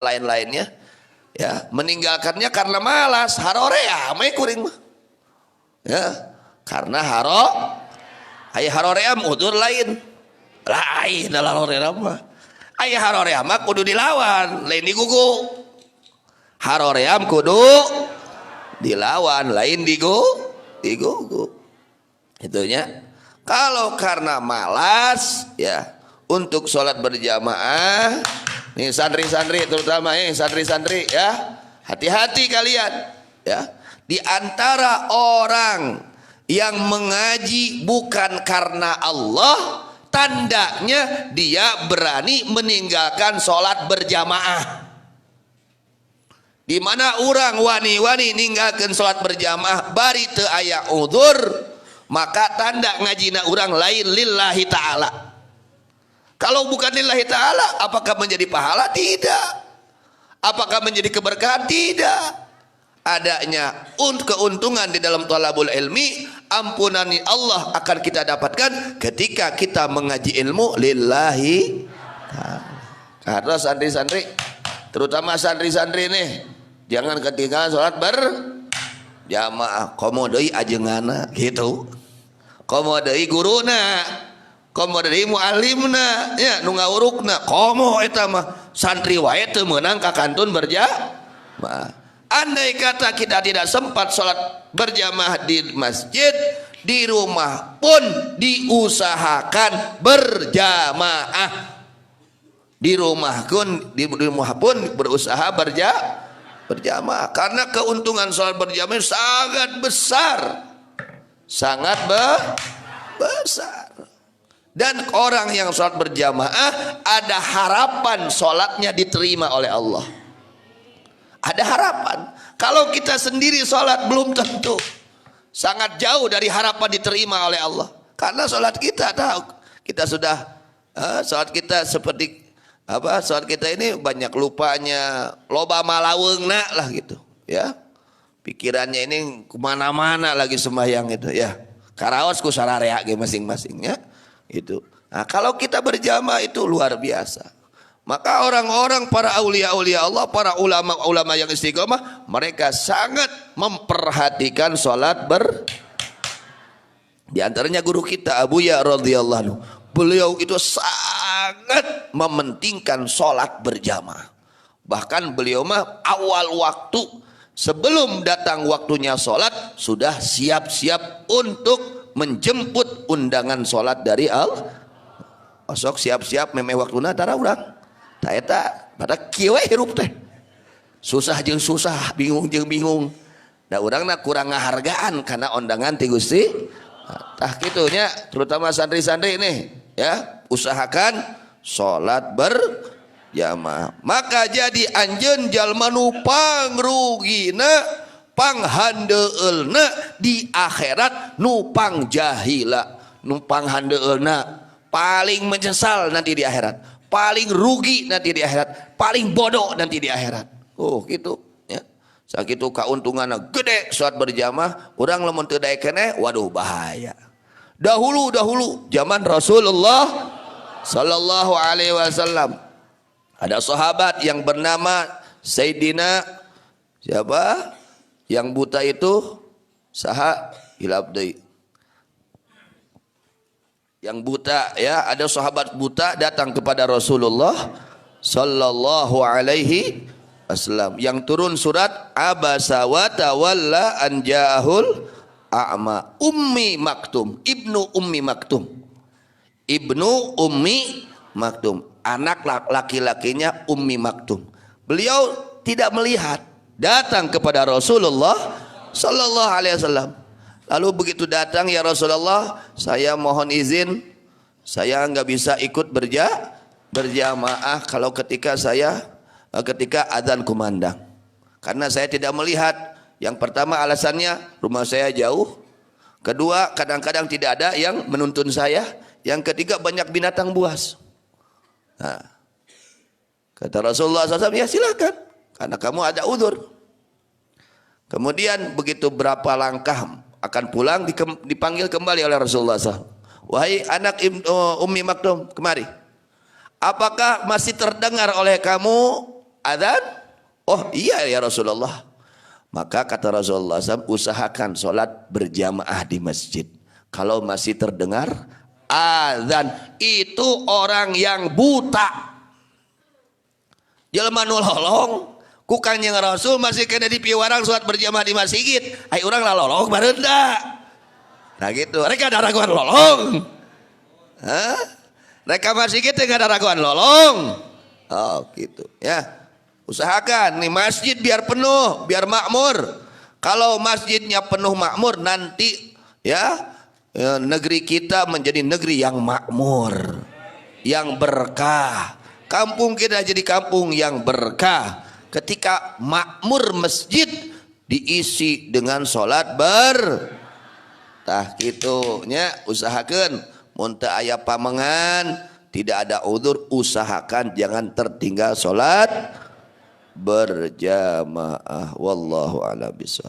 lain-lainnya, ya, meninggalkannya karena malas, harorea may kuring mah, ya, karena aya harorea udur lain harorea mah, aya harorea mah kudu dilawan lain digugu, harorea kudu dilawan lain digugu itunya. Kalau karena malas, ya, untuk sholat berjamaah, nih santri-santri terutama santri-santri, ya, hati-hati kalian, ya, di antara orang yang mengaji bukan karena Allah, tandanya dia berani meninggalkan sholat berjamaah. Di mana orang wani-wani ninggalkan sholat berjamaah bari teu aya udzur, maka tanda ngajina orang lain lillahi ta'ala. Kalau bukan lillahi ta'ala, apakah menjadi pahala? Tidak. Apakah menjadi keberkahan? Tidak. Adanya keuntungan di dalam thalabul ilmi, ampunan Allah akan kita dapatkan ketika kita mengaji ilmu lillahi ta'ala. Karena santri-santri, terutama santri-santri nih, jangan ketinggalan sholat berjamaah. Komo deui ajengana gitu, komo deui guruna, komo deui muallimna, ya, nu ngawurukna, komo eta mah santri wae teu meunang ka kantun berjamaah. Andai kata kita tidak sempat sholat berjamaah di masjid, di rumah pun diusahakan berjamaah. Di rumah pun berusaha berjamaah, karena keuntungan sholat berjamaah sangat besar, sangat besar. Dan orang yang sholat berjamaah ada harapan sholatnya diterima oleh Allah. Ada harapan. Kalau kita sendiri sholat belum tentu, sangat jauh dari harapan diterima oleh Allah. Karena sholat kita tahu, kita sudah sholat kita seperti apa? Sholat kita ini banyak lupanya, loba malaweungna lah gitu, ya. Pikirannya ini kemana-mana lagi sembahyang itu, ya. Karaos ku sararea ge masing-masingnya itu. Nah, kalau kita berjamaah itu luar biasa. Maka orang-orang para aulia-aulia Allah, para ulama-ulama yang istiqomah, mereka sangat memperhatikan sholat di antaranya guru kita Abuya radhiyallahu anhu. Beliau itu sangat mementingkan sholat berjamaah. Bahkan beliau mah awal waktu, sebelum datang waktunya sholat, sudah siap-siap untuk menjemput undangan sholat dari Allah. Osok siap-siap memeh waktuna tara urang. Tak eta pada kieu we hirup teh. Susah jeung susah, bingung jeung bingung. Da urangna kurang ngahargaan karena undangan ti Gusti. Tah kitu nya, terutama santri-santri nih, ya, usahakan salat berjamaah. Maka jadi anjeun jalma nu pangrugina, panghandeueulna di akhirat, nu pangjahila, nu panghandeueulna paling menyesal nanti di akhirat, paling rugi nanti di akhirat, paling bodoh nanti di akhirat. Oh gitu, ya. Sakitu kauntunganna gede salat berjamaah, urang lamun teu daek keneh, waduh bahaya. Dahulu zaman Rasulullah sallallahu alaihi wasallam, ada sahabat yang bernama Sayyidina siapa? Yang buta itu saha hilap deui. Yang buta, ya, ada sahabat buta datang kepada Rasulullah sallallahu alaihi wasallam yang turun surat Abasa wa tawalla an ja'ahul a'ma. Ummi Maktum, Ibnu Ummi Maktum. Ibnu Ummi Maktum, anak laki-lakinya Ummi Maktum. Beliau tidak melihat, datang kepada Rasulullah sallallahu alaihi wasallam. Lalu begitu datang, ya Rasulullah, saya mohon izin, saya nggak bisa ikut berjamaah kalau ketika adzan kumandang, karena saya tidak melihat. Yang pertama alasannya rumah saya jauh, kedua kadang-kadang tidak ada yang menuntun saya, yang ketiga banyak binatang buas. Nah, kata Rasulullah SAW, ya silakan, karena kamu ada udzur. Kemudian begitu berapa langkah akan pulang, dipanggil kembali oleh Rasulullah SAW. Wahai anak Ummi Maktum, kemari. Apakah masih terdengar oleh kamu adzan? Oh iya ya Rasulullah. Maka kata Rasulullah SAW, usahakan sholat berjamaah di masjid. Kalau masih terdengar adzan, itu orang yang buta. Jelema nu lolong ku Kangjeng Rasul masih kena dipiwarang sholat berjamaah di masjid. Ai urang lah lolong bareunda. Nah gitu. Mereka ada raguan lolong. Hah? Mereka masih gitu nggak ada raguan lolong. Oh gitu ya. Usahakan nih masjid biar penuh, biar makmur. Kalau masjidnya penuh makmur, nanti ya negeri kita menjadi negeri yang makmur, yang berkah. Kampung kita jadi kampung yang berkah. Ketika makmur masjid diisi dengan sholat tah gitunya. Usahakan muntah aya pamengan, tidak ada udzur, usahakan jangan tertinggal sholat berjamaah. Wallahu a'lam bishawab.